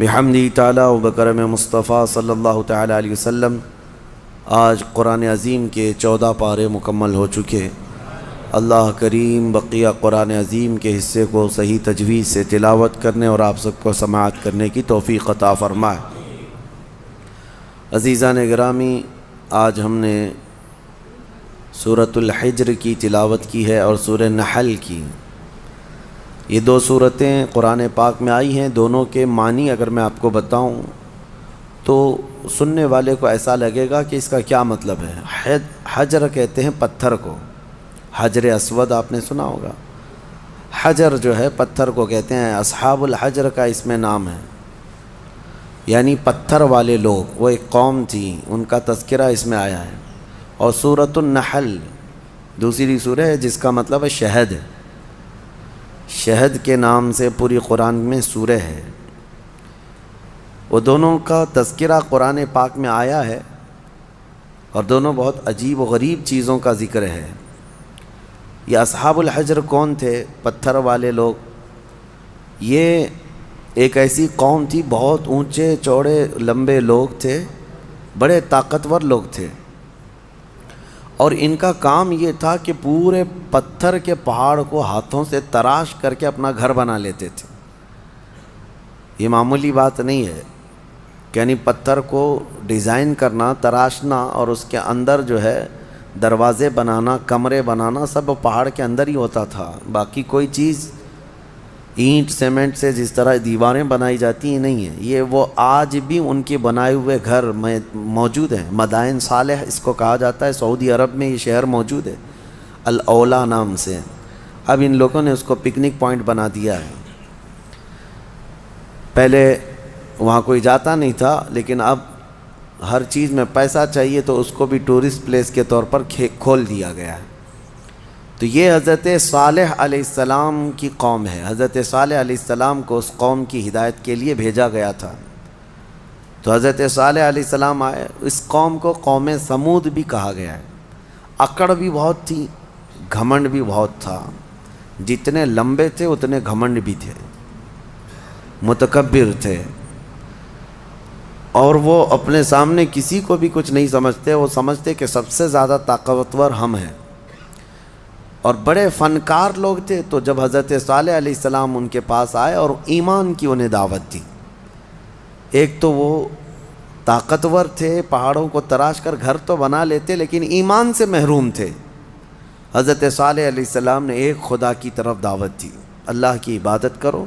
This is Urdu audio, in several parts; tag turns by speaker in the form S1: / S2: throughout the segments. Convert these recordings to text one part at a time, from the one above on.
S1: بحمدی تعالی و بکرم مصطفیٰ صلی اللہ تعالی علیہ وسلم آج قرآن عظیم کے 14 پارے مکمل ہو چکے۔ اللہ کریم بقیہ قرآن عظیم کے حصے کو صحیح تجوید سے تلاوت کرنے اور آپ سب کو سماعت کرنے کی توفیق عطا فرمائے۔ عزیزان گرامی، آج ہم نے سورۃ الحجر کی تلاوت کی ہے اور سورہ نحل کی۔ یہ دو صورتیں قرآن پاک میں آئی ہیں، دونوں کے معنی اگر میں آپ کو بتاؤں تو سننے والے کو ایسا لگے گا کہ اس کا کیا مطلب ہے۔ حجر کہتے ہیں پتھر کو، حجر اسود آپ نے سنا ہوگا۔ حجر جو ہے پتھر کو کہتے ہیں، اصحاب الحجر کا اس میں نام ہے، یعنی پتھر والے لوگ، وہ ایک قوم تھی، ان کا تذکرہ اس میں آیا ہے۔ اور سورۃ النحل دوسری سورہ ہے جس کا مطلب ہے شہد، شہد کے نام سے پوری قرآن میں سورہ ہے۔ وہ دونوں کا تذکرہ قرآن پاک میں آیا ہے اور دونوں بہت عجیب و غریب چیزوں کا ذکر ہے۔ یہ اصحاب الحجر کون تھے؟ پتھر والے لوگ۔ یہ ایک ایسی قوم تھی، بہت اونچے چوڑے لمبے لوگ تھے، بڑے طاقتور لوگ تھے، اور ان کا کام یہ تھا کہ پورے پتھر کے پہاڑ کو ہاتھوں سے تراش کر کے اپنا گھر بنا لیتے تھے۔ یہ معمولی بات نہیں ہے، یعنی پتھر کو ڈیزائن کرنا، تراشنا اور اس کے اندر جو ہے دروازے بنانا، کمرے بنانا، سب پہاڑ کے اندر ہی ہوتا تھا۔ باقی کوئی چیز اینٹ سیمنٹ سے جس طرح دیواریں بنائی جاتی ہیں نہیں ہیں، یہ وہ آج بھی ان کے بنائے ہوئے گھر میں موجود ہیں۔ مدائن صالح اس کو کہا جاتا ہے، سعودی عرب میں یہ شہر موجود ہے، الاولا نام سے۔ اب ان لوگوں نے اس کو پکنک پوائنٹ بنا دیا ہے۔ پہلے وہاں کوئی جاتا نہیں تھا، لیکن اب ہر چیز میں پیسہ چاہیے تو اس کو بھی ٹورسٹ پلیس کے طور پر کھول دیا گیا ہے۔ تو یہ حضرت صالح علیہ السلام کی قوم ہے۔ حضرت صالح علیہ السلام کو اس قوم کی ہدایت کے لیے بھیجا گیا تھا۔ تو حضرت صالح علیہ السلام آئے۔ اس قوم کو قوم سمود بھی کہا گیا ہے۔ اکڑ بھی بہت تھی، گھمنڈ بھی بہت تھا۔ جتنے لمبے تھے اتنے گھمنڈ بھی تھے، متکبر تھے، اور وہ اپنے سامنے کسی کو بھی کچھ نہیں سمجھتے۔ وہ سمجھتے کہ سب سے زیادہ طاقتور ہم ہیں، اور بڑے فنکار لوگ تھے۔ تو جب حضرت صالح علیہ السلام ان کے پاس آئے اور ایمان کی انہیں دعوت دی، ایک تو وہ طاقتور تھے، پہاڑوں کو تراش کر گھر تو بنا لیتے، لیکن ایمان سے محروم تھے۔ حضرت صالح علیہ السلام نے ایک خدا کی طرف دعوت دی، اللہ کی عبادت کرو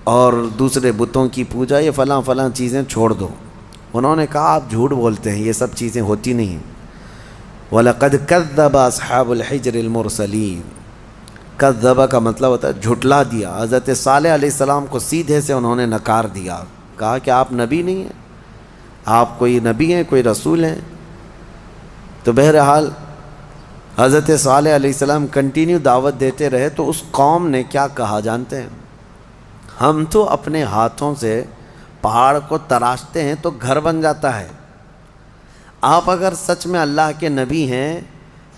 S1: اور دوسرے بتوں کی پوجا، یہ فلاں فلاں چیزیں چھوڑ دو۔ انہوں نے کہا آپ جھوٹ بولتے ہیں، یہ سب چیزیں ہوتی نہیں ہیں۔ وَلَقَدْ كَذَّبَ أَصْحَابُ الْحِجْرِ الْمُرْسَلِينَ۔ کذب کا مطلب ہوتا ہے جھٹلا دیا۔ حضرت صالح علیہ السلام کو سیدھے سے انہوں نے نکار دیا، کہا کہ آپ نبی نہیں ہیں، آپ کوئی نبی ہیں، کوئی رسول ہیں۔ تو بہرحال حضرت صالح علیہ السلام کنٹینیو دعوت دیتے رہے۔ تو اس قوم نے کیا کہا جانتے ہیں؟ ہم تو اپنے ہاتھوں سے پہاڑ کو تراشتے ہیں تو گھر بن جاتا ہے، آپ اگر سچ میں اللہ کے نبی ہیں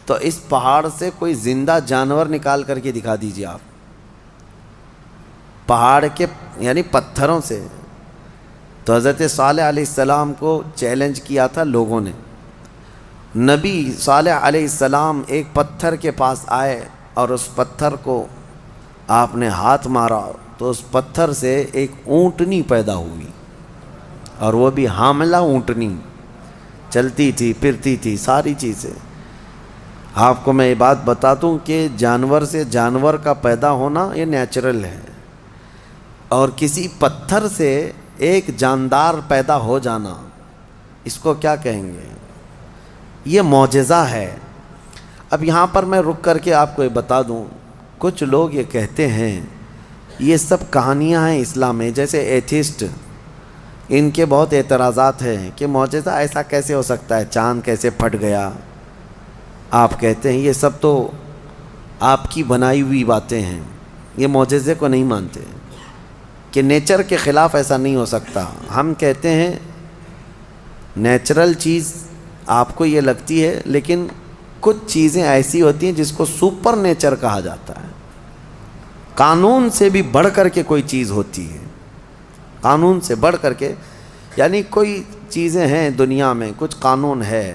S1: تو اس پہاڑ سے کوئی زندہ جانور نکال کر کے دکھا دیجیے۔ آپ پہاڑ کے یعنی پتھروں سے۔ تو حضرت صالح علیہ السلام کو چیلنج کیا تھا لوگوں نے۔ نبی صالح علیہ السلام ایک پتھر کے پاس آئے اور اس پتھر کو آپ نے ہاتھ مارا تو اس پتھر سے ایک اونٹنی پیدا ہوئی، اور وہ بھی حاملہ اونٹنی، چلتی تھی، پھرتی تھی، ساری چیزیں۔ آپ کو میں یہ بات بتا دوں کہ جانور سے جانور کا پیدا ہونا یہ نیچرل ہے، اور کسی پتھر سے ایک جاندار پیدا ہو جانا، اس کو کیا کہیں گے؟ یہ معجزہ ہے۔ اب یہاں پر میں رک کر کے آپ کو یہ بتا دوں، کچھ لوگ یہ کہتے ہیں یہ سب کہانیاں ہیں اسلام میں، جیسے ایتھسٹ، ان کے بہت اعتراضات ہیں کہ معجزہ ایسا کیسے ہو سکتا ہے، چاند کیسے پھٹ گیا۔ آپ کہتے ہیں یہ سب تو آپ کی بنائی ہوئی باتیں ہیں، یہ معجزے کو نہیں مانتے کہ نیچر کے خلاف ایسا نہیں ہو سکتا۔ ہم کہتے ہیں نیچرل چیز آپ کو یہ لگتی ہے، لیکن کچھ چیزیں ایسی ہوتی ہیں جس کو سپر نیچر کہا جاتا ہے، قانون سے بھی بڑھ کر کے کوئی چیز ہوتی ہے، قانون سے بڑھ کر کے، یعنی کوئی چیزیں ہیں دنیا میں، کچھ قانون ہے.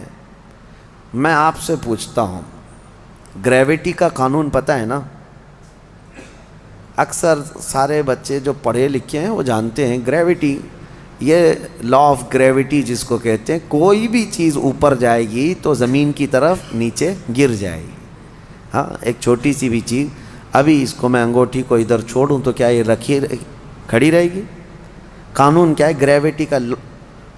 S1: میں آپ سے پوچھتا ہوں، گریویٹی کا قانون پتہ ہے نا؟ اکثر سارے بچے جو پڑھے لکھے ہیں وہ جانتے ہیں گریویٹی، یہ لا آف گریویٹی جس کو کہتے ہیں، کوئی بھی چیز اوپر جائے گی تو زمین کی طرف نیچے گر جائے گی. ہاں، ایک چھوٹی سی بھی چیز، ابھی اس کو میں انگوٹھی کو ادھر چھوڑوں تو کیا یہ رکھی کھڑی رہے گی؟ قانون کیا ہے گریویٹی کا؟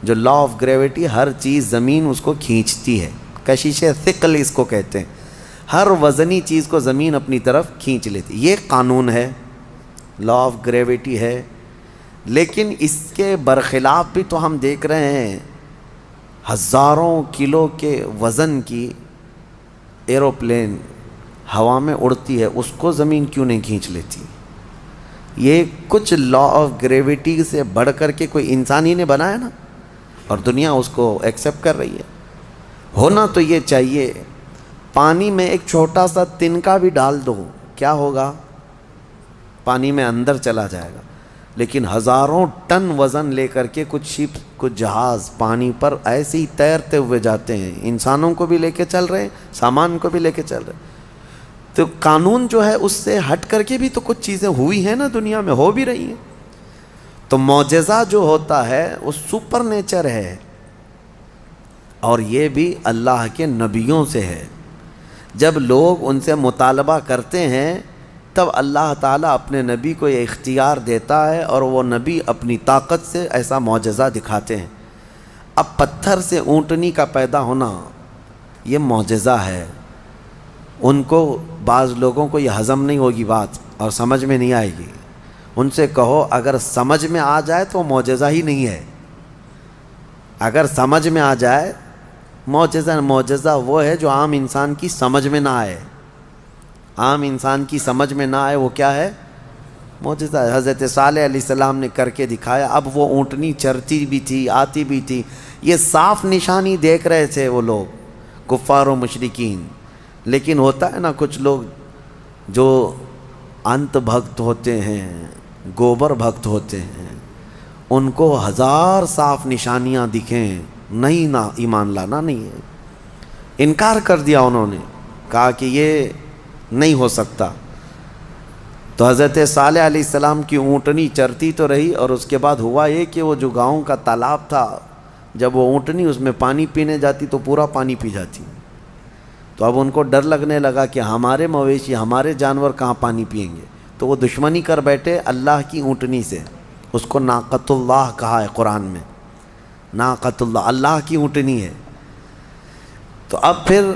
S1: جو لا آف گریویٹی، ہر چیز زمین اس کو کھینچتی ہے. کشش ثقل اس کو کہتے ہیں، ہر وزنی چیز کو زمین اپنی طرف کھینچ لیتی. یہ قانون ہے، لا آف گریویٹی ہے. لیکن اس کے برخلاف بھی تو ہم دیکھ رہے ہیں، ہزاروں کلو کے وزن کی ایروپلین ہوا میں اڑتی ہے، اس کو زمین کیوں نہیں کھینچ لیتی؟ یہ کچھ لا آف گریویٹی سے بڑھ کر کے کوئی انسان ہی نے بنایا نا، اور دنیا اس کو ایکسیپٹ کر رہی ہے. ہونا تو یہ چاہیے، پانی میں ایک چھوٹا سا تنکا بھی ڈال دو، کیا ہوگا؟ پانی میں اندر چلا جائے گا. لیکن ہزاروں ٹن وزن لے کر کے کچھ شپ، کچھ جہاز پانی پر ایسے ہی تیرتے ہوئے جاتے ہیں، انسانوں کو بھی لے کے چل رہے ہیں، سامان کو بھی لے کے چل رہے ہیں. تو قانون جو ہے اس سے ہٹ کر کے بھی تو کچھ چیزیں ہوئی ہیں نا، دنیا میں ہو بھی رہی ہیں. تو معجزہ جو ہوتا ہے وہ سپر نیچر ہے، اور یہ بھی اللہ کے نبیوں سے ہے. جب لوگ ان سے مطالبہ کرتے ہیں تب اللہ تعالیٰ اپنے نبی کو یہ اختیار دیتا ہے، اور وہ نبی اپنی طاقت سے ایسا معجزہ دکھاتے ہیں. اب پتھر سے اونٹنی کا پیدا ہونا یہ معجزہ ہے. ان کو، بعض لوگوں کو یہ ہضم نہیں ہوگی بات اور سمجھ میں نہیں آئے گی. ان سے کہو اگر سمجھ میں آ جائے تو معجزہ ہی نہیں ہے. اگر سمجھ میں آ جائے، معجزہ وہ ہے جو عام انسان کی سمجھ میں نہ آئے. عام انسان کی سمجھ میں نہ آئے وہ کیا ہے؟ معجزہ. حضرت صالح علیہ السلام نے کر کے دکھایا. اب وہ اونٹنی چرتی بھی تھی، آتی بھی تھی، یہ صاف نشانی دیکھ رہے تھے وہ لوگ، کفار و مشرکین. لیکن ہوتا ہے نا کچھ لوگ جو انت بھکت ہوتے ہیں، گوبر بھکت ہوتے ہیں، ان کو ہزار صاف نشانیاں دکھیں، نہیں نہ ایمان لانا نہیں ہے. انکار کر دیا انہوں نے، کہا کہ یہ نہیں ہو سکتا. تو حضرت صالح علیہ السلام کی اونٹنی چرتی تو رہی، اور اس کے بعد ہوا یہ کہ وہ جو گاؤں کا تالاب تھا، جب وہ اونٹنی اس میں پانی پینے جاتی تو پورا پانی پی جاتی. تو اب ان کو ڈر لگنے لگا کہ ہمارے مویشی، ہمارے جانور کہاں پانی پئیں گے. تو وہ دشمنی کر بیٹھے اللہ کی اونٹنی سے. اس کو ناقۃ اللہ کہا ہے قرآن میں، ناقۃ اللہ، اللہ کی اونٹنی ہے. تو اب پھر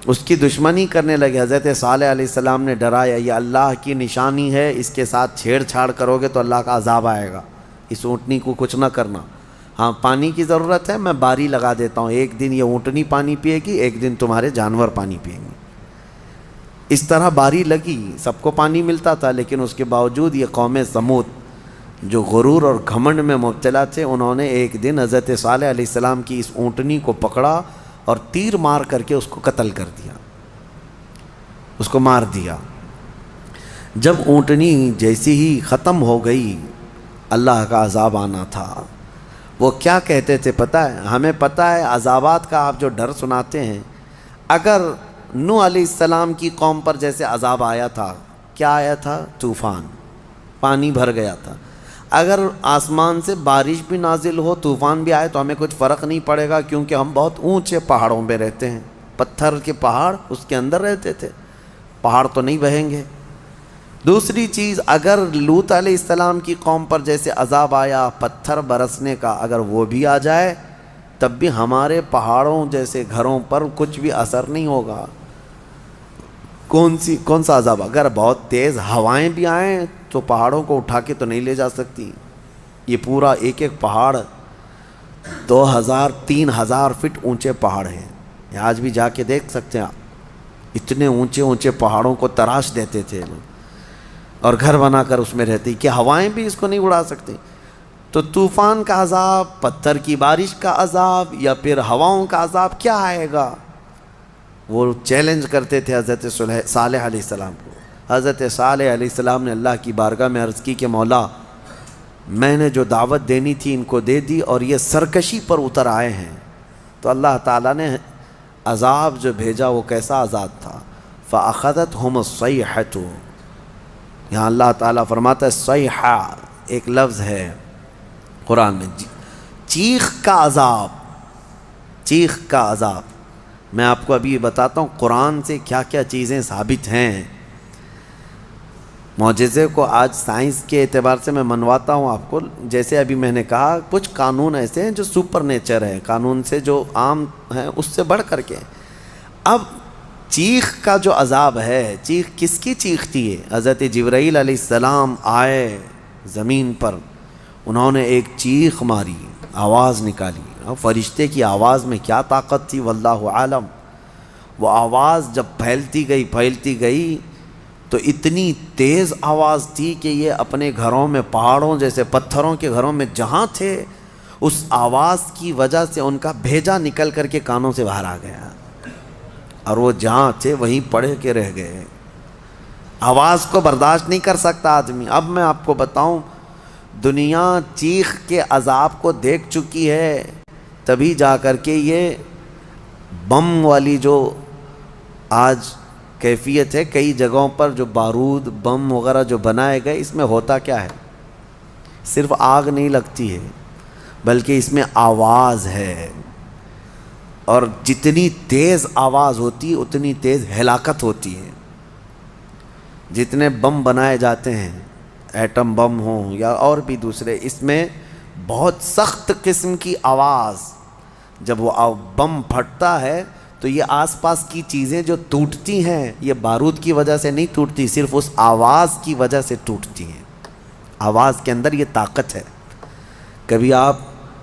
S1: اس کی دشمنی کرنے لگے. حضرت صالح علیہ السلام نے ڈرایا، یہ اللہ کی نشانی ہے، اس کے ساتھ چھیڑ چھاڑ کرو گے تو اللہ کا عذاب آئے گا، اس اونٹنی کو کچھ نہ کرنا. ہاں پانی کی ضرورت ہے، میں باری لگا دیتا ہوں، ایک دن یہ اونٹنی پانی پیے گی، ایک دن تمہارے جانور پانی پئیں گے. اس طرح باری لگی، سب کو پانی ملتا تھا. لیکن اس کے باوجود یہ قوم سمود جو غرور اور گھمنڈ میں مبتلا تھے، انہوں نے ایک دن حضرت صالح علیہ السلام کی اس اونٹنی کو پکڑا اور تیر مار کر کے اس کو قتل کر دیا، اس کو مار دیا. جب اونٹنی جیسی ہی ختم ہو گئی، اللہ کا عذاب آنا تھا. وہ کیا کہتے تھے پتہ ہے؟ ہمیں پتہ ہے عذابات کا آپ جو ڈر سناتے ہیں، اگر نوح علیہ السلام کی قوم پر جیسے عذاب آیا تھا، کیا آیا تھا؟ طوفان، پانی بھر گیا تھا. اگر آسمان سے بارش بھی نازل ہو، طوفان بھی آئے تو ہمیں کچھ فرق نہیں پڑے گا، کیونکہ ہم بہت اونچے پہاڑوں پہ رہتے ہیں. پتھر کے پہاڑ اس کے اندر رہتے تھے، پہاڑ تو نہیں بہیں گے. دوسری چیز، اگر لوط علیہ السلام کی قوم پر جیسے عذاب آیا پتھر برسنے کا، اگر وہ بھی آ جائے تب بھی ہمارے پہاڑوں جیسے گھروں پر کچھ بھی اثر نہیں ہوگا. کون سا عذاب؟ اگر بہت تیز ہوائیں بھی آئیں تو پہاڑوں کو اٹھا کے تو نہیں لے جا سکتی. یہ پورا ایک ایک پہاڑ 2000 3000 فٹ اونچے پہاڑ ہیں. آج بھی جا کے دیکھ سکتے ہیں آپ، اتنے اونچے اونچے پہاڑوں کو تراش دیتے تھے اور گھر بنا کر اس میں رہتے، کہ ہوائیں بھی اس کو نہیں اڑا سکتی. تو طوفان کا عذاب، پتھر کی بارش کا عذاب، یا پھر ہواؤں کا عذاب کیا آئے گا؟ وہ چیلنج کرتے تھے حضرت صالح علیہ السلام کو. حضرت صالح علیہ السلام نے اللہ کی بارگاہ میں عرض کی کہ مولا میں نے جو دعوت دینی تھی ان کو دے دی اور یہ سرکشی پر اتر آئے ہیں. تو اللہ تعالیٰ نے عذاب جو بھیجا وہ کیسا عذاب تھا؟ فَأَخَذَتْهُمُ الصَّيْحَةُ. یہاں اللہ تعالیٰ فرماتا ہے صیحہ ایک لفظ ہے قرآن میں، چیخ کا عذاب. چیخ کا عذاب. میں آپ کو ابھی بتاتا ہوں قرآن سے کیا کیا چیزیں ثابت ہیں. معجزے کو آج سائنس کے اعتبار سے میں منواتا ہوں آپ کو. جیسے ابھی میں نے کہا کچھ قانون ایسے ہیں جو سپر نیچر ہے، قانون سے جو عام ہیں اس سے بڑھ کر کے. اب چیخ کا جو عذاب ہے، چیخ کس کی چیخ تھی؟ حضرت جبرائیل علیہ السلام آئے زمین پر، انہوں نے ایک چیخ ماری، آواز نکالی. اب فرشتے کی آواز میں کیا طاقت تھی واللہ عالم. وہ آواز جب پھیلتی گئی تو اتنی تیز آواز تھی کہ یہ اپنے گھروں میں، پہاڑوں جیسے پتھروں کے گھروں میں جہاں تھے، اس آواز کی وجہ سے ان کا بھیجا نکل کر کے کانوں سے باہر آ گیا اور وہ جہاں تھے وہیں پڑے کے رہ گئے. آواز کو برداشت نہیں کر سکتا آدمی. اب میں آپ کو بتاؤں، دنیا چیخ کے عذاب کو دیکھ چکی ہے، تبھی جا کر کے یہ بم والی جو آج کیفیت ہے، کئی جگہوں پر جو بارود بم وغیرہ جو بنائے گئے، اس میں ہوتا کیا ہے؟ صرف آگ نہیں لگتی ہے بلکہ اس میں آواز ہے، اور جتنی تیز آواز ہوتی اتنی تیز ہلاکت ہوتی ہے. جتنے بم بنائے جاتے ہیں، ایٹم بم ہوں یا اور بھی دوسرے، اس میں بہت سخت قسم کی آواز. جب وہ بم پھٹتا ہے تو یہ آس پاس کی چیزیں جو ٹوٹتی ہیں، یہ بارود کی وجہ سے نہیں ٹوٹتی، صرف اس آواز کی وجہ سے ٹوٹتی ہیں. آواز کے اندر یہ طاقت ہے. کبھی آپ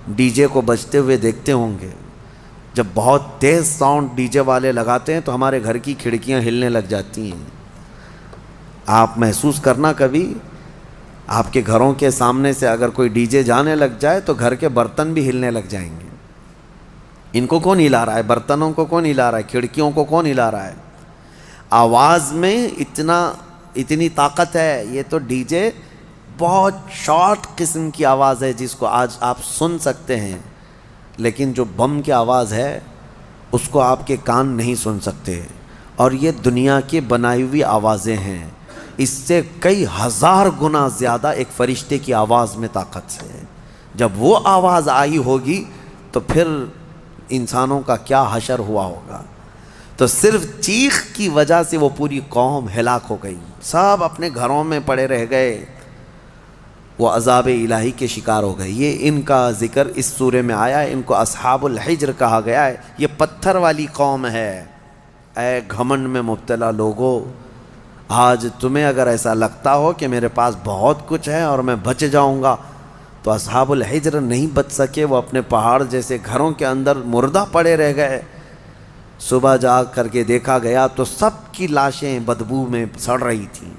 S1: ڈی جے کو بجتے ہوئے دیکھتے ہوں گے. جب بہت تیز ساؤنڈ ڈی جے والے لگاتے ہیں تو ہمارے گھر کی کھڑکیاں ہلنے لگ جاتی ہیں. آپ محسوس کرنا کبھی، آپ کے گھروں کے سامنے سے اگر کوئی ڈی جے جانے لگ جائے تو گھر کے برتن بھی ہلنے لگ جائیں گے. ان کو کون ہلا رہا ہے؟ برتنوں کو کون ہلا رہا ہے؟ کھڑکیوں کو کون ہلا رہا ہے؟ آواز میں اتنی طاقت ہے. یہ تو ڈی جے بہت شارٹ قسم کی آواز ہے جس کو آج آپ سن سکتے ہیں، لیکن جو بم کی آواز ہے اس کو آپ کے کان نہیں سن سکتے. اور یہ دنیا کی بنائی ہوئی آوازیں ہیں. اس سے کئی ہزار گنا زیادہ ایک فرشتے کی آواز میں طاقت ہے. جب وہ آواز آئی ہوگی تو پھر انسانوں کا کیا حشر ہوا ہوگا. تو صرف چیخ کی وجہ سے وہ پوری قوم ہلاک ہو گئی، سب اپنے گھروں میں پڑے رہ گئے، وہ عذاب الہی کے شکار ہو گئے. یہ ان کا ذکر اس سورے میں آیا ہے. ان کو اصحاب الحجر کہا گیا ہے. یہ پتھر والی قوم ہے. اے گھمنڈ میں مبتلا لوگو، آج تمہیں اگر ایسا لگتا ہو کہ میرے پاس بہت کچھ ہے اور میں بچ جاؤں گا، تو اصحاب الحجر نہیں بچ سکے. وہ اپنے پہاڑ جیسے گھروں کے اندر مردہ پڑے رہ گئے. صبح جا کر کے دیکھا گیا تو سب کی لاشیں بدبو میں سڑ رہی تھیں.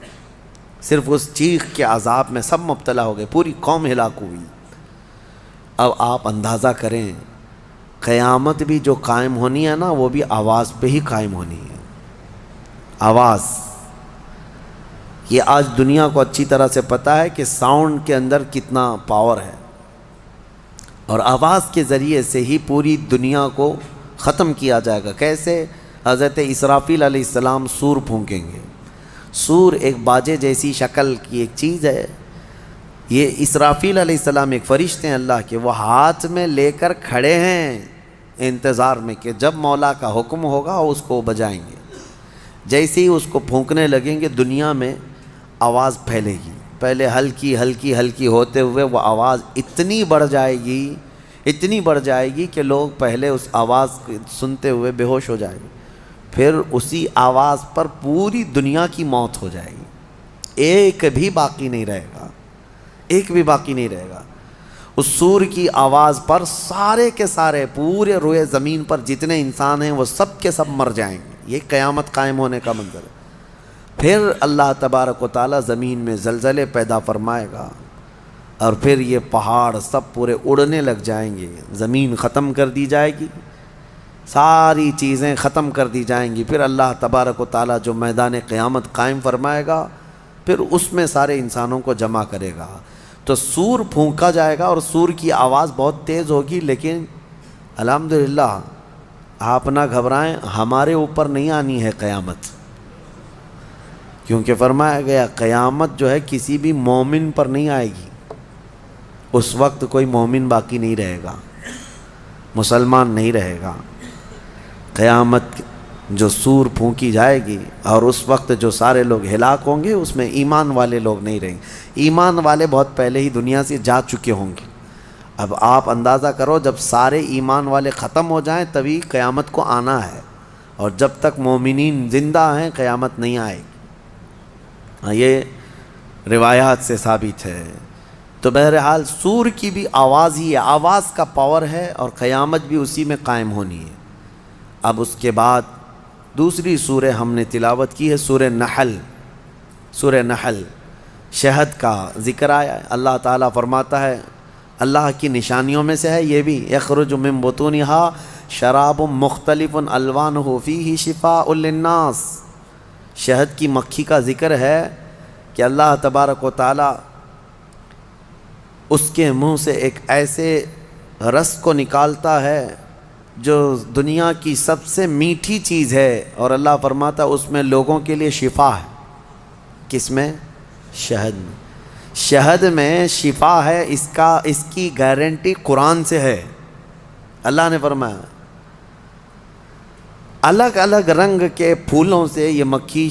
S1: صرف اس چیخ کے عذاب میں سب مبتلا ہو گئے، پوری قوم ہلاک ہوئی. اب آپ اندازہ کریں، قیامت بھی جو قائم ہونی ہے نا، وہ بھی آواز پہ ہی قائم ہونی ہے. آواز، یہ آج دنیا کو اچھی طرح سے پتہ ہے کہ ساؤنڈ کے اندر کتنا پاور ہے، اور آواز کے ذریعے سے ہی پوری دنیا کو ختم کیا جائے گا. کیسے؟ حضرت اسرافیل علیہ السلام سور پھونکیں گے. سور ایک باجے جیسی شکل کی ایک چیز ہے. یہ اسرافیل علیہ السلام ایک فرشتے ہیں اللہ کے، وہ ہاتھ میں لے کر کھڑے ہیں انتظار میں کہ جب مولا کا حکم ہوگا اس کو بجائیں گے. جیسے ہی اس کو پھونکنے لگیں گے دنیا میں آواز پھیلے گی. پہلے ہلکی ہلکی ہلکی ہوتے ہوئے وہ آواز اتنی بڑھ جائے گی کہ لوگ پہلے اس آواز کو سنتے ہوئے بے ہوش ہو جائیں گے. پھر اسی آواز پر پوری دنیا کی موت ہو جائے گی. ایک بھی باقی نہیں رہے گا، ایک بھی باقی نہیں رہے گا. اس سور کی آواز پر سارے کے سارے پورے روئے زمین پر جتنے انسان ہیں وہ سب کے سب مر جائیں گے. یہ قیامت قائم ہونے کا منظر ہے. پھر اللہ تبارک و تعالیٰ زمین میں زلزلے پیدا فرمائے گا، اور پھر یہ پہاڑ سب پورے اڑنے لگ جائیں گے. زمین ختم کر دی جائے گی، ساری چیزیں ختم کر دی جائیں گی. پھر اللہ تبارک و تعالیٰ جو میدان قیامت قائم فرمائے گا، پھر اس میں سارے انسانوں کو جمع کرے گا. تو سور پھونکا جائے گا اور سور کی آواز بہت تیز ہوگی، لیکن الحمدللہ آپ نہ گھبرائیں، ہمارے اوپر نہیں آنی ہے قیامت، کیونکہ فرمایا گیا قیامت جو ہے کسی بھی مومن پر نہیں آئے گی۔ اس وقت کوئی مومن باقی نہیں رہے گا، مسلمان نہیں رہے گا۔ قیامت جو سور پھونکی جائے گی اور اس وقت جو سارے لوگ ہلاک ہوں گے، اس میں ایمان والے لوگ نہیں رہیں گے۔ ایمان والے بہت پہلے ہی دنیا سے جا چکے ہوں گے۔ اب آپ اندازہ کرو، جب سارے ایمان والے ختم ہو جائیں تبھی قیامت کو آنا ہے، اور جب تک مومنین زندہ ہیں قیامت نہیں آئے گی۔ یہ روایات سے ثابت ہے۔ تو بہرحال سور کی بھی آواز ہی ہے، آواز کا پاور ہے، اور قیامت بھی اسی میں قائم ہونی ہے۔ اب اس کے بعد دوسری سورہ ہم نے تلاوت کی ہے، سورہ نحل۔ سورہ نحل شہد کا ذکر آیا ہے۔ اللہ تعالیٰ فرماتا ہے، اللہ کی نشانیوں میں سے ہے یہ بھی، یخرج من بطونہا شراب مختلف الوانہ فیہ شفاء للناس۔ شہد کی مکھی کا ذکر ہے کہ اللہ تبارک و تعالیٰ اس کے منہ سے ایک ایسے رس کو نکالتا ہے جو دنیا کی سب سے میٹھی چیز ہے، اور اللہ فرماتا اس میں لوگوں کے لیے شفا ہے۔ کس میں؟ شہد میں۔ شہد میں شفا ہے، اس کی گارنٹی قرآن سے ہے۔ اللہ نے فرمایا الگ الگ رنگ کے پھولوں سے یہ مکھی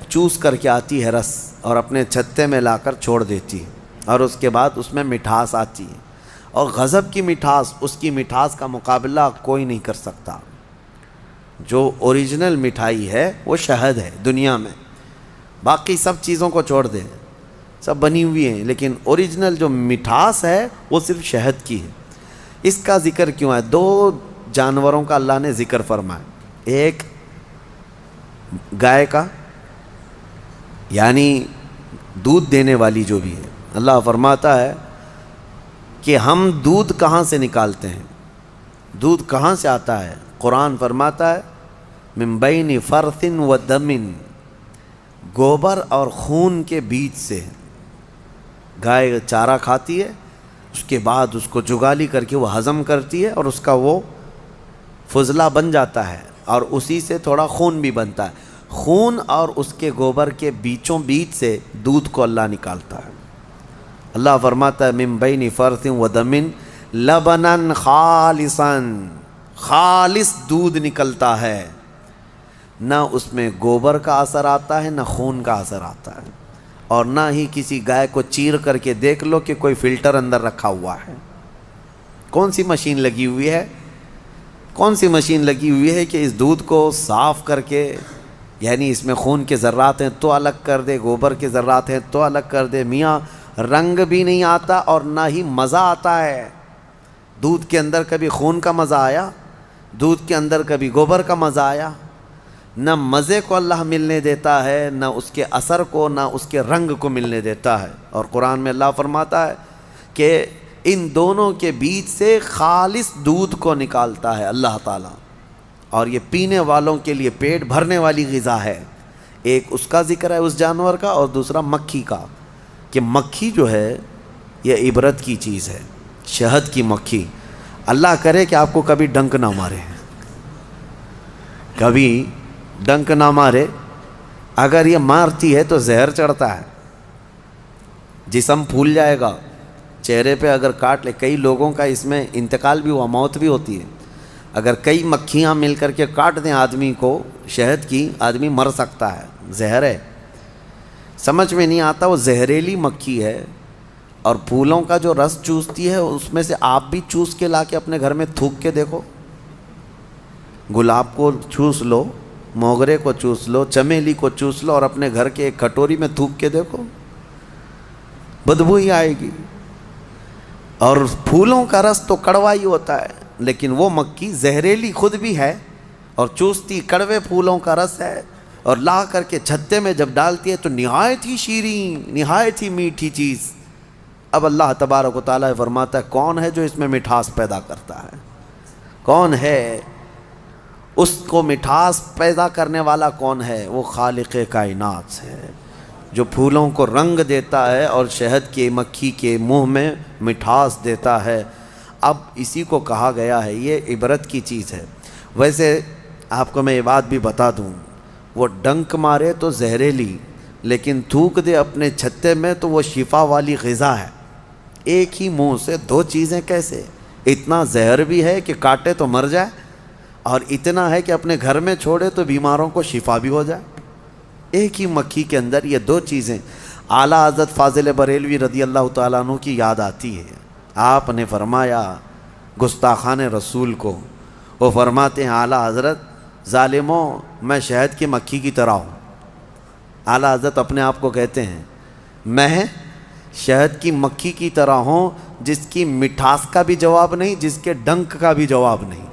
S1: چوس کر کے آتی ہے رس، اور اپنے چھتے میں لا کر چھوڑ دیتی ہے، اور اس کے بعد اس میں مٹھاس آتی ہے، اور غضب کی مٹھاس، اس کی مٹھاس کا مقابلہ کوئی نہیں کر سکتا۔ جو اوریجنل مٹھائی ہے وہ شہد ہے دنیا میں، باقی سب چیزوں کو چھوڑ دیں، سب بنی ہوئی ہیں، لیکن اوریجنل جو مٹھاس ہے وہ صرف شہد کی ہے۔ اس کا ذکر کیوں ہے؟ دو جانوروں کا اللہ نے ذکر فرمایا، ایک گائے کا، یعنی دودھ دینے والی جو بھی ہے، اللہ فرماتا ہے کہ ہم دودھ کہاں سے نکالتے ہیں، دودھ کہاں سے آتا ہے؟ قرآن فرماتا ہے من بین فرث و دم، گوبر اور خون کے بیچ سے۔ گائے چارہ کھاتی ہے، اس کے بعد اس کو جگالی کر کے وہ ہضم کرتی ہے، اور اس کا وہ فضلہ بن جاتا ہے، اور اسی سے تھوڑا خون بھی بنتا ہے۔ خون اور اس کے گوبر کے بیچوں بیچ سے دودھ کو اللہ نکالتا ہے۔ اللہ فرماتا ہے من بین فرث و دم لبنا خالصا، خالص دودھ نکلتا ہے، نہ اس میں گوبر کا اثر آتا ہے، نہ خون کا اثر آتا ہے، اور نہ ہی کسی گائے کو چیر کر کے دیکھ لو کہ کوئی فلٹر اندر رکھا ہوا ہے۔ کون سی مشین لگی ہوئی ہے؟ کون سی مشین لگی ہوئی ہے کہ اس دودھ کو صاف کر کے، یعنی اس میں خون کے ذرات ہیں تو الگ کر دے، گوبر کے ذرات ہیں تو الگ کر دے؟ میاں رنگ بھی نہیں آتا اور نہ ہی مزہ آتا ہے۔ دودھ کے اندر کبھی خون کا مزہ آیا؟ دودھ کے اندر کبھی گوبر کا مزہ آیا؟ نہ مزے کو اللہ ملنے دیتا ہے، نہ اس کے اثر کو، نہ اس کے رنگ کو ملنے دیتا ہے۔ اور قرآن میں اللہ فرماتا ہے کہ ان دونوں کے بیچ سے خالص دودھ کو نکالتا ہے اللہ تعالیٰ، اور یہ پینے والوں کے لیے پیٹ بھرنے والی غذا ہے۔ ایک اس کا ذکر ہے اس جانور کا، اور دوسرا مکھی کا، کہ مکھی جو ہے یہ عبرت کی چیز ہے۔ شہد کی مکھی، اللہ کرے کہ آپ کو کبھی ڈنک نہ مارے، کبھی ڈنک نہ مارے۔ اگر یہ مارتی ہے تو زہر چڑھتا ہے، جسم پھول جائے گا، چہرے پہ اگر کاٹ لے، کئی لوگوں کا اس میں انتقال بھی ہوا، موت بھی ہوتی ہے۔ اگر کئی مکھیاں مل کر کے کاٹ دیں آدمی کو شہد کی، آدمی مر سکتا ہے، زہر ہے۔ سمجھ میں نہیں آتا، وہ زہریلی مکھی ہے، اور پھولوں کا جو رس چوستی ہے اس میں سے آپ بھی چوس کے لا کے اپنے گھر میں تھوک کے دیکھو، گلاب کو چوس لو، موگرے کو چوس لو، چمیلی کو چوس لو، اور اپنے گھر کے ایک کٹوری میں تھوک کے دیکھو، بدبو ہی آئے گی۔ اور پھولوں کا رس تو کڑوا ہی ہوتا ہے، لیکن وہ مکھی زہریلی خود بھی ہے اور چوستی کڑوے پھولوں کا رس ہے، اور لا کر کے چھتے میں جب ڈالتی ہے تو نہایت ہی شیریں، نہایت ہی میٹھی چیز۔ اب اللہ تبارک و تعالیٰ فرماتا ہے کون ہے جو اس میں مٹھاس پیدا کرتا ہے؟ کون ہے اس کو مٹھاس پیدا کرنے والا؟ کون ہے؟ وہ خالق کائنات ہے، جو پھولوں کو رنگ دیتا ہے اور شہد کے مکھی کے منہ میں مٹھاس دیتا ہے۔ اب اسی کو کہا گیا ہے، یہ عبرت کی چیز ہے۔ ویسے آپ کو میں یہ بات بھی بتا دوں، وہ ڈنک مارے تو زہریلی، لیکن تھوک دے اپنے چھتے میں تو وہ شفا والی غذا ہے۔ ایک ہی منہ سے دو چیزیں کیسے؟ اتنا زہر بھی ہے کہ کاٹے تو مر جائے، اور اتنا ہے کہ اپنے گھر میں چھوڑے تو بیماروں کو شفا بھی ہو جائے۔ ایک ہی مکھی کے اندر یہ دو چیزیں۔ اعلیٰ حضرت فاضل بریلوی رضی اللہ تعالیٰ عنہ کی یاد آتی ہے، آپ نے فرمایا گستاخان رسول کو، وہ فرماتے ہیں اعلیٰ حضرت ظالموں میں شہد کی مکھی کی طرح ہوں۔ اعلیٰ حضرت اپنے آپ کو کہتے ہیں میں شہد کی مکھی کی طرح ہوں، جس کی مٹھاس کا بھی جواب نہیں، جس کے ڈنک کا بھی جواب نہیں۔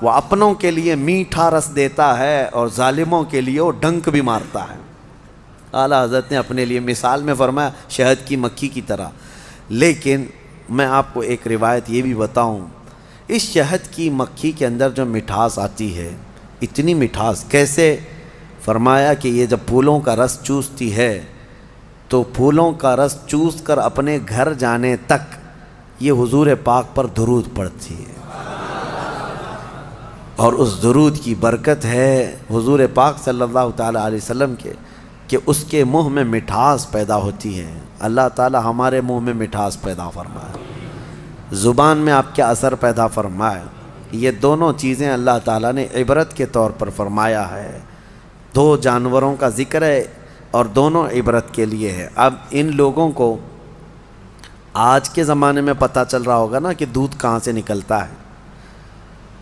S1: وہ اپنوں کے لیے میٹھا رس دیتا ہے اور ظالموں کے لیے وہ ڈنک بھی مارتا ہے۔ اعلیٰ حضرت نے اپنے لیے مثال میں فرمایا شہد کی مکھی کی طرح۔ لیکن میں آپ کو ایک روایت یہ بھی بتاؤں، اس شہد کی مکھی کے اندر جو مٹھاس آتی ہے، اتنی مٹھاس کیسے؟ فرمایا کہ یہ جب پھولوں کا رس چوستی ہے تو پھولوں کا رس چوس کر اپنے گھر جانے تک یہ حضور پاک پر درود پڑتی ہے، اور اس درود کی برکت ہے حضور پاک صلی اللہ تعالیٰ علیہ وسلم کے کہ اس کے منہ میں مٹھاس پیدا ہوتی ہے۔ اللہ تعالیٰ ہمارے منہ میں مٹھاس پیدا فرمائے، زبان میں آپ کے اثر پیدا فرمائے۔ یہ دونوں چیزیں اللہ تعالیٰ نے عبرت کے طور پر فرمایا ہے۔ دو جانوروں کا ذکر ہے اور دونوں عبرت کے لیے ہے۔ اب ان لوگوں کو آج کے زمانے میں پتہ چل رہا ہوگا نا کہ دودھ کہاں سے نکلتا ہے۔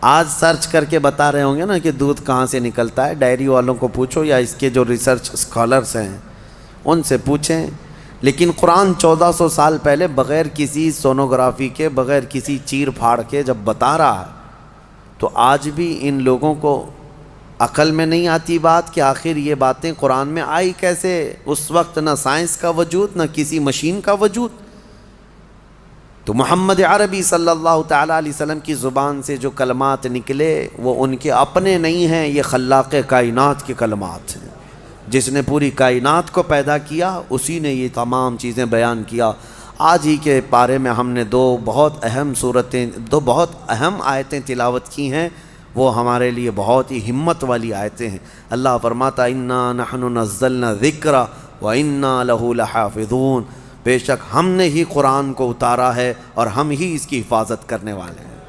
S1: آج سرچ کر کے بتا رہے ہوں گے نا کہ دودھ کہاں سے نکلتا ہے، ڈائری والوں کو پوچھو یا اس کے جو ریسرچ اسکالرس ہیں ان سے پوچھیں۔ لیکن قرآن 1400 سال پہلے بغیر کسی سونوگرافی کے، بغیر کسی چیر پھاڑ کے جب بتا رہا ہے، تو آج بھی ان لوگوں کو عقل میں نہیں آتی بات کہ آخر یہ باتیں قرآن میں آئی کیسے؟ اس وقت نہ سائنس کا وجود، نہ کسی مشین کا وجود۔ تو محمد عربی صلی اللہ تعالیٰ علیہ وسلم کی زبان سے جو کلمات نکلے وہ ان کے اپنے نہیں ہیں، یہ خلاق کائنات کے کلمات ہیں۔ جس نے پوری کائنات کو پیدا کیا اسی نے یہ تمام چیزیں بیان کیا۔ آج ہی کے پارے میں ہم نے دو بہت اہم آیتیں تلاوت کی ہیں، وہ ہمارے لیے بہت ہی ہمت والی آیتیں ہیں۔ اللہ فرماتا انا نحن نزلنا ذکر وانا لہ لحافظون، بے شک ہم نے ہی قرآن کو اتارا ہے اور ہم ہی اس کی حفاظت کرنے والے ہیں۔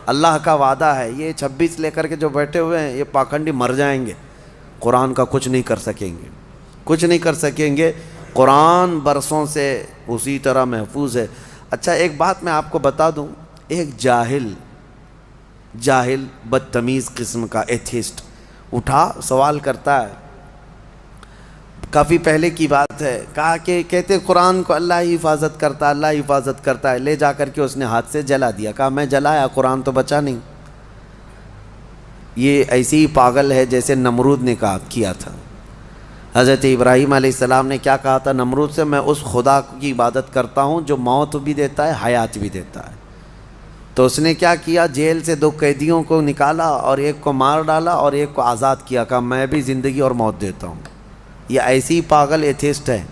S1: اللہ کا وعدہ ہے، یہ 26 لے کر کے جو بیٹھے ہوئے ہیں یہ پاکھنڈی مر جائیں گے، قرآن کا کچھ نہیں کر سکیں گے، کچھ نہیں کر سکیں گے۔ قرآن برسوں سے اسی طرح محفوظ ہے۔ اچھا ایک بات میں آپ کو بتا دوں، ایک جاہل بدتمیز قسم کا ایتھیسٹ اٹھا سوال کرتا ہے، کافی پہلے کی بات ہے، کہا کہ کہتے قرآن کو اللہ ہی حفاظت کرتا ہے، اللہ ہی حفاظت کرتا ہے۔ لے جا کر کے اس نے ہاتھ سے جلا دیا، کہا میں جلایا، قرآن تو بچا نہیں۔ یہ ایسی ہی پاگل ہے جیسے نمرود نے کیا تھا۔ حضرت ابراہیم علیہ السلام نے کیا کہا تھا نمرود سے؟ میں اس خدا کی عبادت کرتا ہوں جو موت بھی دیتا ہے، حیات بھی دیتا ہے۔ تو اس نے کیا کیا؟ جیل سے 2 قیدیوں کو نکالا اور ایک کو مار ڈالا اور ایک کو آزاد کیا، کہا میں بھی زندگی اور موت دیتا ہوں۔ یہ ایسی پاگل ایتھیسٹ ہے۔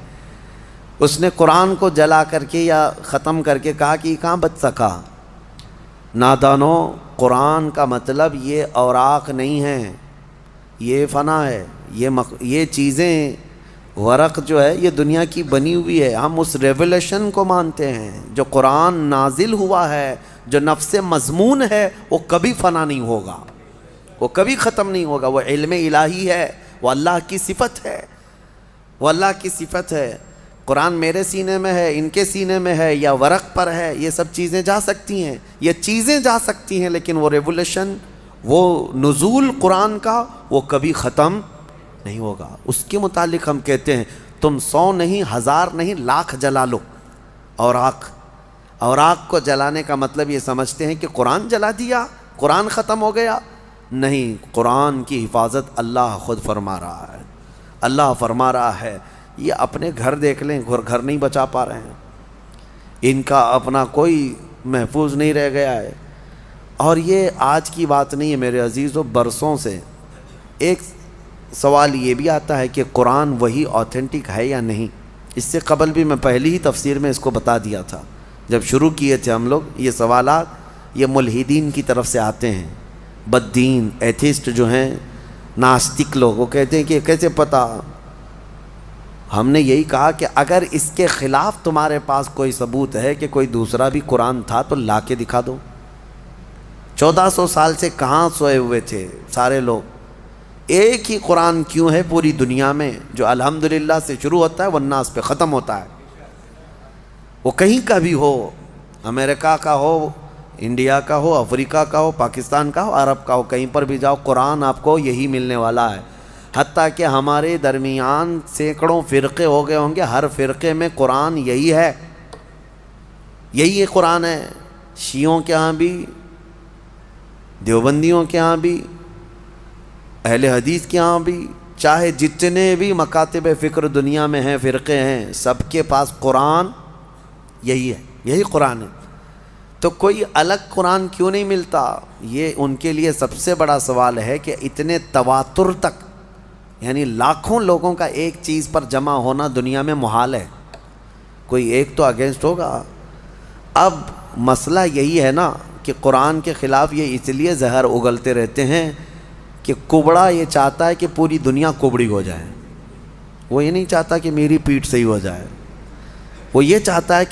S1: اس نے قرآن کو جلا کر کے یا ختم کر کے کہا کہ یہ کہاں بچ سکا؟ نادانو، قرآن کا مطلب یہ اوراق نہیں ہے، یہ فنا ہے، یہ چیزیں ورق جو ہے یہ دنیا کی بنی ہوئی ہے۔ ہم اس ریولیشن کو مانتے ہیں جو قرآن نازل ہوا ہے، جو نفس مضمون ہے، وہ کبھی فنا نہیں ہوگا، وہ کبھی ختم نہیں ہوگا۔ وہ علم الہی ہے، وہ اللہ کی صفت ہے، وہ اللہ کی صفت ہے۔ قرآن میرے سینے میں ہے، ان کے سینے میں ہے، یا ورق پر ہے، یہ سب چیزیں جا سکتی ہیں، یہ چیزیں جا سکتی ہیں، لیکن وہ ریولیشن، وہ نزول قرآن کا وہ کبھی ختم نہیں ہوگا۔ اس کے متعلق ہم کہتے ہیں تم 100 نہیں، 1000 نہیں، لاکھ جلا لو اوراق کو جلانے کا مطلب یہ سمجھتے ہیں کہ قرآن جلا دیا، قرآن ختم ہو گیا۔ نہیں، قرآن کی حفاظت اللہ خود فرما رہا ہے۔ اللہ فرما رہا ہے، یہ اپنے گھر دیکھ لیں، گھر نہیں بچا پا رہے ہیں، ان کا اپنا کوئی محفوظ نہیں رہ گیا ہے۔ اور یہ آج کی بات نہیں ہے میرے عزیزو، برسوں سے سوال یہ بھی آتا ہے کہ قرآن وہی آتھینٹک ہے یا نہیں. اس سے قبل بھی میں پہلی ہی تفسیر میں اس کو بتا دیا تھا جب شروع کیے تھے ہم لوگ. یہ سوالات یہ ملحدین کی طرف سے آتے ہیں، بددین ایتھسٹ جو ہیں، ناستک لوگ، وہ کہتے ہیں کہ کیسے پتہ. ہم نے یہی کہا کہ اگر اس کے خلاف تمہارے پاس کوئی ثبوت ہے کہ کوئی دوسرا بھی قرآن تھا تو لا کے دکھا دو. 1400 سال سے کہاں سوئے ہوئے تھے سارے لوگ؟ ایک ہی قرآن کیوں ہے پوری دنیا میں جو الحمدللہ سے شروع ہوتا ہے والناس پہ ختم ہوتا ہے؟ وہ کہیں کا بھی ہو، امریکہ کا ہو، انڈیا کا ہو، افریقہ کا ہو، پاکستان کا ہو، عرب کا ہو، کہیں پر بھی جاؤ قرآن آپ کو یہی ملنے والا ہے. حتیٰ کہ ہمارے درمیان سینکڑوں فرقے ہو گئے ہوں گے، ہر فرقے میں قرآن یہی ہے، یہی قرآن ہے. شیعوں کے ہاں بھی، دیوبندیوں کے ہاں بھی، اہل حدیث کے ہاں بھی، چاہے جتنے بھی مکاتب فکر دنیا میں ہیں، فرقے ہیں، سب کے پاس قرآن یہی ہے، یہی قرآن ہے. تو کوئی الگ قرآن کیوں نہیں ملتا؟ یہ ان کے لیے سب سے بڑا سوال ہے کہ اتنے تواتر تک، یعنی لاکھوں لوگوں کا ایک چیز پر جمع ہونا دنیا میں محال ہے، کوئی ایک تو اگینسٹ ہوگا. اب مسئلہ یہی ہے نا کہ قرآن کے خلاف یہ اس لیے زہر اگلتے رہتے ہیں کہ کبڑا یہ چاہتا ہے کہ پوری دنیا کبڑی ہو جائے. وہ یہ نہیں چاہتا کہ میری پیٹھ صحیح ہو جائے، وہ یہ چاہتا ہے کہ